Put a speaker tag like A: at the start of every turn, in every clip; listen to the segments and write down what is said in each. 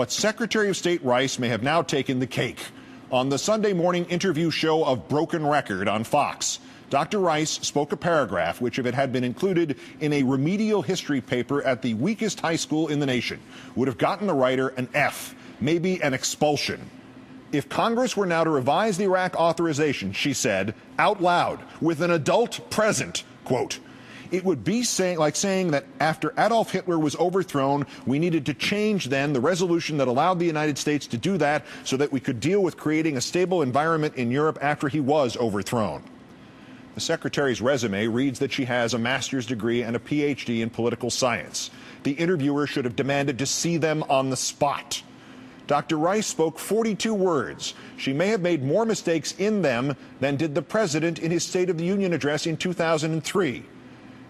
A: But Secretary of State Rice may have now taken the cake. On the Sunday morning interview show of Broken Record on Fox, Dr. Rice spoke a paragraph which, if it had been included in a remedial history paper at the weakest high school in the nation, would have gotten the writer an F, maybe an expulsion. If Congress were now to revise the Iraq authorization, she said, out loud, with an adult present, quote, it would be like saying that after Adolf Hitler was overthrown, we needed to change then the resolution that allowed the United States to do that so that we could deal with creating a stable environment in Europe after he was overthrown. The secretary's resume reads that she has a master's degree and a PhD in political science. The interviewer should have demanded to see them on the spot. Dr. Rice spoke 42 words. She may have made more mistakes in them than did the president in his State of the Union address in 2003.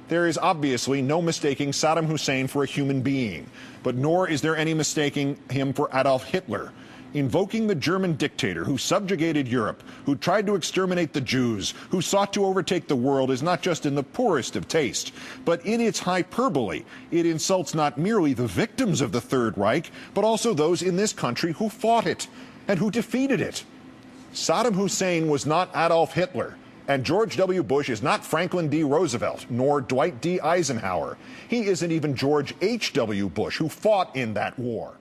A: There is obviously no mistaking Saddam Hussein for a human being, but nor is there any mistaking him for Adolf Hitler. Invoking the German dictator who subjugated Europe, who tried to exterminate the Jews, who sought to overtake the world is not just in the poorest of taste, but in its hyperbole. It insults not merely the victims of the Third Reich, but also those in this country who fought it and who defeated it. Saddam Hussein was not Adolf Hitler, and George W. Bush is not Franklin D. Roosevelt, nor Dwight D. Eisenhower. He isn't even George H.W. Bush, who fought in that war.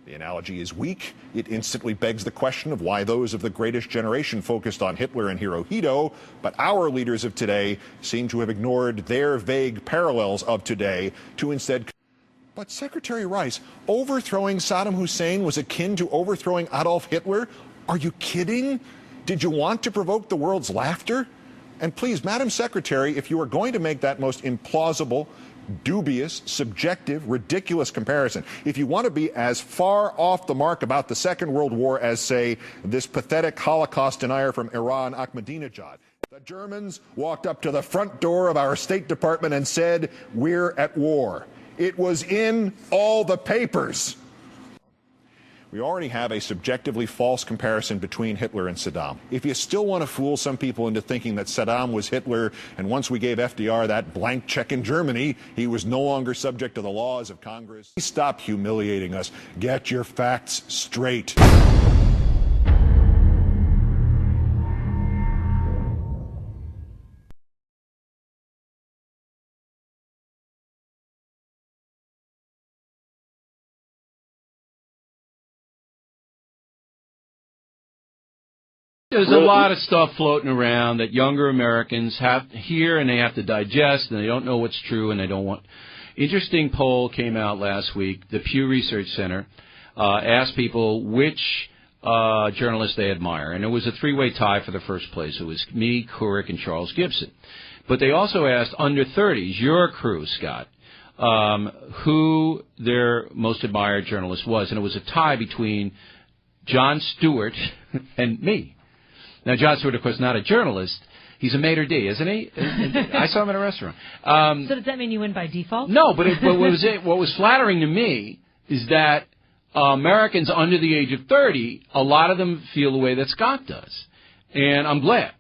A: The analogy is weak. It instantly begs the question of why those of the greatest generation focused on Hitler and Hirohito, but our leaders of today seem to have ignored their vague parallels of today to instead. But Secretary Rice, overthrowing Saddam Hussein was akin to overthrowing Adolf Hitler? Are you kidding? Did you want to provoke the world's laughter? And please, Madam Secretary, if you are going to make that most implausible, dubious, subjective, ridiculous comparison, if you want to be as far off the mark about the Second World War as, say, this pathetic Holocaust denier from Iran, Ahmadinejad, the Germans walked up to the front door of our State Department and said, we're at war. It was in all the papers. We already have a subjectively false comparison between Hitler and Saddam. If you still want to fool some people into thinking that Saddam was Hitler, and once we gave FDR that blank check in Germany, he was no longer subject to the laws of Congress. Stop humiliating us. Get your facts straight.
B: There's a lot of stuff floating around that younger Americans have to hear and they have to digest, and they don't know what's true, and they don't want. Interesting poll came out last week. The Pew Research Center asked people which journalists they admire, and it was a three-way tie for the first place. It was me, Kook, and Charles Gibson. But they also asked under 30s, your crew, Scott, who their most admired journalist was, and it was a tie between Jon Stewart and me. Now, Jon Stewart, of course, not a journalist. He's a maitre d', isn't he? I saw him at a restaurant.
C: So does that mean you win by default?
B: No, but what was flattering to me is that Americans under the age of 30, a lot of them feel the way that Scott does. And I'm glad.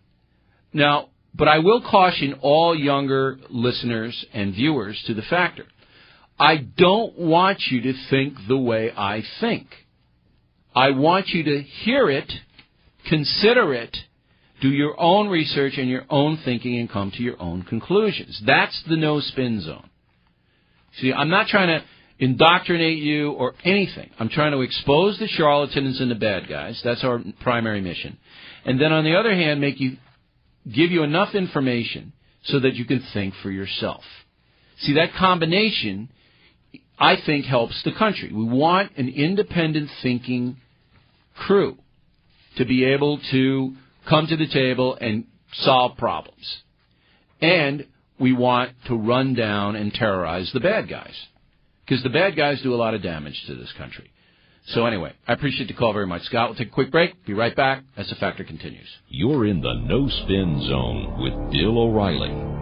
B: Now, but I will caution all younger listeners and viewers to the factor. I don't want you to think the way I think. I want you to hear it, consider it, do your own research and your own thinking, and come to your own conclusions. That's the no-spin zone. See, I'm not trying to indoctrinate you or anything. I'm trying to expose the charlatans and the bad guys. That's our primary mission. And then, on the other hand, give you enough information so that you can think for yourself. See, that combination, I think, helps the country. We want an independent thinking crew to be able to come to the table and solve problems. And we want to run down and terrorize the bad guys, because the bad guys do a lot of damage to this country. So anyway, I appreciate the call very much. Scott, we'll take a quick break. Be right back as The Factor continues.
D: You're in the No Spin Zone with Bill O'Reilly.